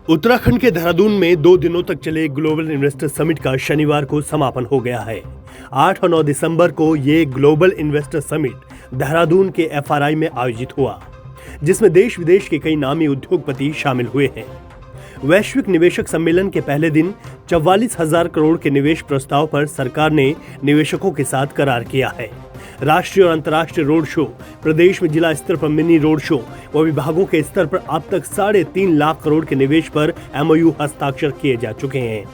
उत्तराखंड के देहरादून में 2 दिनों तक चले ग्लोबल इन्वेस्टर समिट का शनिवार को समापन हो गया है। 8 और 9 दिसंबर को ये ग्लोबल इन्वेस्टर समिट देहरादून के FRI में आयोजित हुआ, जिसमें देश विदेश के कई नामी उद्योगपति शामिल हुए हैं। वैश्विक निवेशक सम्मेलन के पहले दिन 44,000 करोड़ के निवेश प्रस्ताव पर सरकार ने निवेशकों के साथ करार किया है। राष्ट्रीय और अंतर्राष्ट्रीय रोड शो, प्रदेश में जिला स्तर पर मिनी रोड शो व विभागों के स्तर पर अब तक 3.5 लाख करोड़ के निवेश पर MOU हस्ताक्षर किए जा चुके हैं।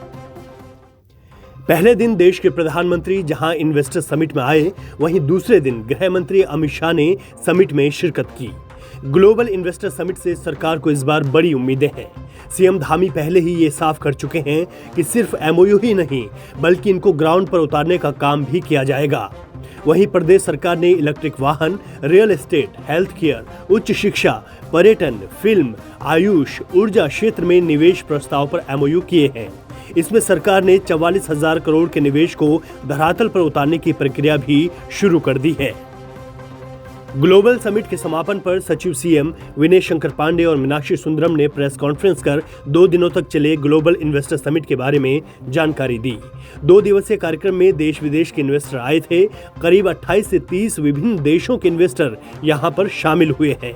पहले दिन देश के प्रधानमंत्री जहां इन्वेस्टर समिट में आए, वहीं दूसरे दिन गृह मंत्री अमित शाह ने समिट में शिरकत की। ग्लोबल इन्वेस्टर समिट से सरकार को इस बार बड़ी उम्मीदें हैं। सीएम धामी पहले ही ये साफ कर चुके हैं कि सिर्फ MOU ही नहीं, बल्कि इनको ग्राउंड पर उतारने का काम भी किया जाएगा। वहीं प्रदेश सरकार ने इलेक्ट्रिक वाहन, रियल एस्टेट, हेल्थ केयर, उच्च शिक्षा, पर्यटन, फिल्म, आयुष, ऊर्जा क्षेत्र में निवेश प्रस्ताव पर MOU किए हैं। इसमें सरकार ने 44,000 करोड़ के निवेश को धरातल पर उतारने की प्रक्रिया भी शुरू कर दी है। ग्लोबल समिट के समापन पर सचिव CM विनय शंकर पांडे और मीनाक्षी सुंदरम ने प्रेस कॉन्फ्रेंस कर 2 दिनों तक चले ग्लोबल इन्वेस्टर समिट के बारे में जानकारी दी। 2 दिवसीय कार्यक्रम में देश विदेश के इन्वेस्टर आए थे। करीब 28 से 30 विभिन्न देशों के इन्वेस्टर यहां पर शामिल हुए हैं।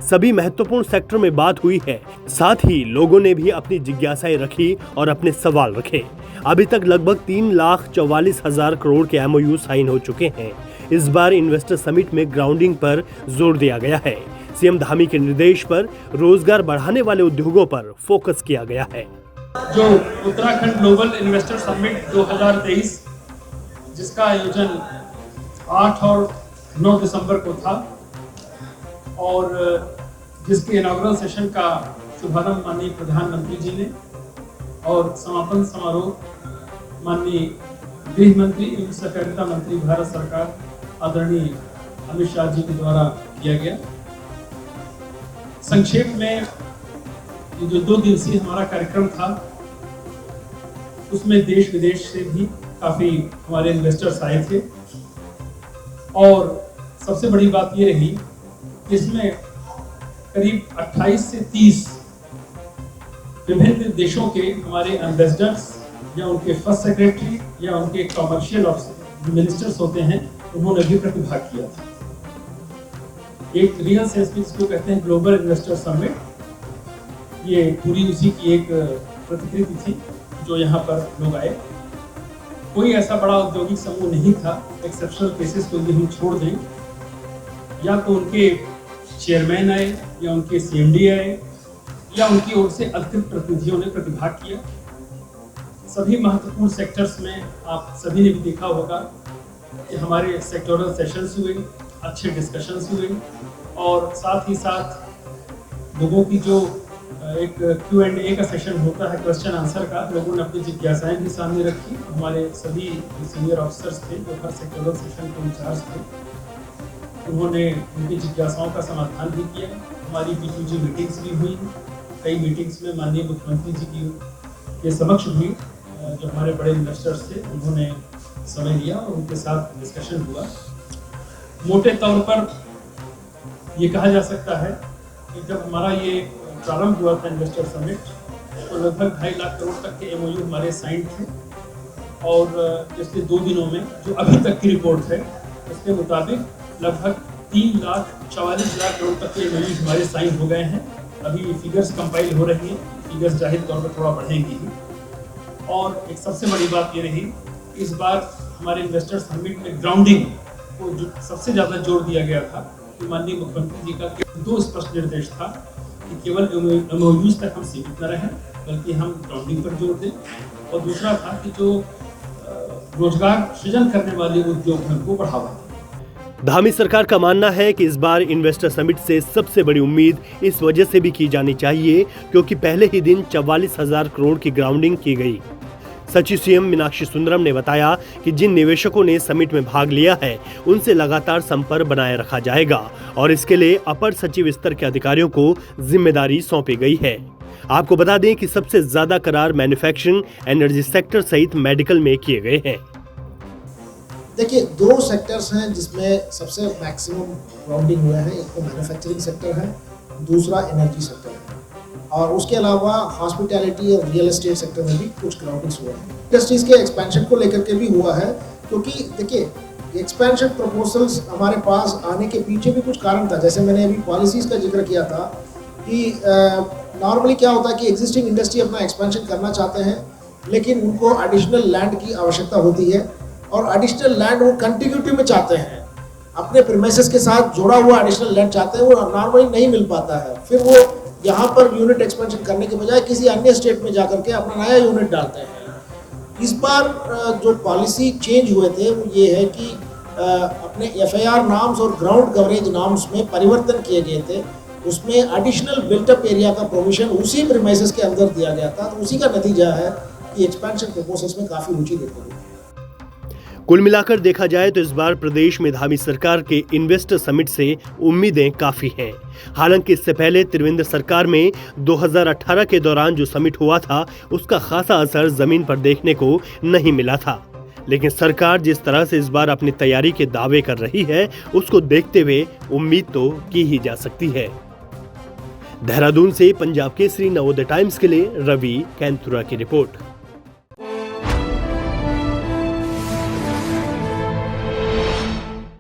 सभी महत्वपूर्ण सेक्टर में बात हुई है। साथ ही लोगों ने भी अपनी जिज्ञासाएं रखी और अपने सवाल रखे। अभी तक लगभग 3,44,000 करोड़ के MOU साइन हो चुके हैं। इस बार इन्वेस्टर समिट में ग्राउंडिंग पर जोर दिया गया है। सीएम धामी के निर्देश पर रोजगार बढ़ाने वाले उद्योगों पर फोकस किया गया है। जो उत्तराखंड ग्लोबल इन्वेस्टर समिट 2023, जिसका आयोजन 8 और 9 दिसंबर को था और जिसके इनॉग्रेशन सेशन का शुभारंभ माननीय प्रधानमंत्री जी ने और समापन समारोह माननीय गृह मंत्री एवं सहकारिता मंत्री भारत सरकार आदरणीय अमित शाह जी के द्वारा किया गया। संक्षेप में ये जो 2 दिवसीय हमारा कार्यक्रम था, उसमें देश विदेश से भी काफी हमारे इन्वेस्टर्स आए थे और सबसे बड़ी बात ये रही, इसमें करीब 28 से 30 विभिन्न देशों के हमारे एम्बेसडर्स या उनके फर्स्ट सेक्रेटरी या उनके कमर्शियल मिनिस्टर्स होते हैं, उन्होंने भी प्रतिभाग किया था। एक रियल सेंस में जिसको कहते हैं ग्लोबल इन्वेस्टर समिट, ये पूरी उसी की एक प्रतिकृति थी जो यहाँ पर लोग आए। कोई ऐसा बड़ा औद्योगिक समूह नहीं था, एक्सेप्शनल केसेस को यदि हम छोड़ दें, या तो उनके चेयरमैन आए या उनके CMD आए या उनकी ओर से अतिरिक्त प्रतिनिधियों ने प्रतिभाग किया। सभी महत्वपूर्ण सेक्टर्स में आप सभी ने भी देखा होगा कि हमारे सेक्टोरल सेशंस हुए, अच्छे डिस्कशंस हुए और साथ ही साथ लोगों की जो एक Q&A का सेशन होता है, क्वेश्चन आंसर का, लोगों ने अपनी जिज्ञासाएं भी सामने रखी। हमारे सभी सीनियर ऑफिसर्स थे जो हर सेक्टोरल सेशन के इंचार्ज थे, उन्होंने उनकी जिज्ञासाओं का समाधान भी किया। हमारी B2G मीटिंग्स भी हुई, कई मीटिंग्स में माननीय मुख्यमंत्री जी के समक्ष भी जो हमारे बड़े इन्वेस्टर्स थे, उन्होंने समय लिया और उनके साथ डिस्कशन हुआ। मोटे तौर पर ये कहा जा सकता है कि जब हमारा ये प्रारंभ हुआ था इन्वेस्टर समिट, तो लगभग 2.5 लाख करोड़ तक के MOU हमारे साइन थे और पिछले 2 दिनों में जो अभी तक की रिपोर्ट है, उसके मुताबिक लगभग 3,44,000 करोड़ तक के MOU हमारे साइन हो गए हैं। अभी फिगर्स कंपाइल हो रही हैं, फिगर्स जाहिर तौर पर थोड़ा बढ़ेंगी ही। और एक सबसे बड़ी बात ये रही, इस बार हमारे इन्वेस्टर समिट में ग्राउंडिंग को जो सबसे ज़्यादा जोर दिया गया था कि माननीय मुख्यमंत्री जी का 2 स्पष्ट निर्देश था कि केवल MOUs तक हम सीमित न रहें, बल्कि हम ग्राउंडिंग पर जोर दें। और दूसरा था कि जो रोजगार सृजन करने वाले उद्योग हैं उनको बढ़ावा दें। धामी सरकार का मानना है कि इस बार इन्वेस्टर समिट से सबसे बड़ी उम्मीद इस वजह से भी की जानी चाहिए क्योंकि पहले ही दिन 44,000 करोड़ की ग्राउंडिंग की गई। सचिव CM मीनाक्षी सुंदरम ने बताया कि जिन निवेशकों ने समिट में भाग लिया है, उनसे लगातार संपर्क बनाए रखा जाएगा और इसके लिए अपर सचिव स्तर के अधिकारियों को जिम्मेदारी सौंपी गई है। आपको बता दें कि सबसे ज्यादा करार मैन्युफैक्चरिंग, एनर्जी सेक्टर सहित मेडिकल में किए गए हैं। देखिए, 2 सेक्टर्स हैं जिसमें सबसे मैक्सिमम ग्राउंडिंग हुआ है। एक तो मैन्युफैक्चरिंग सेक्टर है, दूसरा एनर्जी सेक्टर है। और उसके अलावा हॉस्पिटैलिटी और रियल एस्टेट सेक्टर में भी कुछ क्राउडिंग्स हुए हैं। इंडस्ट्रीज के एक्सपेंशन को लेकर के भी हुआ है, क्योंकि देखिए एक्सपेंशन प्रपोजल्स हमारे पास आने के पीछे भी कुछ कारण था। जैसे मैंने अभी पॉलिसीज़ का जिक्र किया था कि नॉर्मली क्या होता है कि एग्जिस्टिंग इंडस्ट्री अपना एक्सपेंशन करना चाहते हैं, लेकिन उनको एडिशनल लैंड की आवश्यकता होती है और एडिशनल लैंड वो कंटिन्यूटी में चाहते हैं, अपने प्रीमाइसेस के साथ जुड़ा हुआ एडिशनल लैंड चाहते हैं, वो नॉर्मली नहीं मिल पाता है। फिर वो यहाँ पर यूनिट एक्सपेंशन करने के बजाय किसी अन्य स्टेट में जाकर के अपना नया यूनिट डालते हैं। इस बार जो पॉलिसी चेंज हुए थे वो ये है कि अपने FAR नॉर्म्स और ग्राउंड कवरेज नॉर्म्स में परिवर्तन किए गए थे। उसमें एडिशनल बिल्टअप एरिया का प्रोविजन उसी प्रीमाइसेस के अंदर दिया गया था, तो उसी का नतीजा है कि एक्सपेंशन प्रपोजल्स में काफ़ी रुचि देखने को। कुल मिलाकर देखा जाए तो इस बार प्रदेश में धामी सरकार के इन्वेस्टर समिट से उम्मीदें काफी हैं। हालांकि इससे पहले त्रिवेंद्र सरकार में 2018 के दौरान जो समिट हुआ था उसका खासा असर जमीन पर देखने को नहीं मिला था। लेकिन सरकार जिस तरह से इस बार अपनी तैयारी के दावे कर रही है उसको देखते हुए उम्मीद तो की ही जा सकती है। देहरादून से पंजाब केसरी नवोदय टाइम्स के लिए रवि कैंथुरा की रिपोर्ट।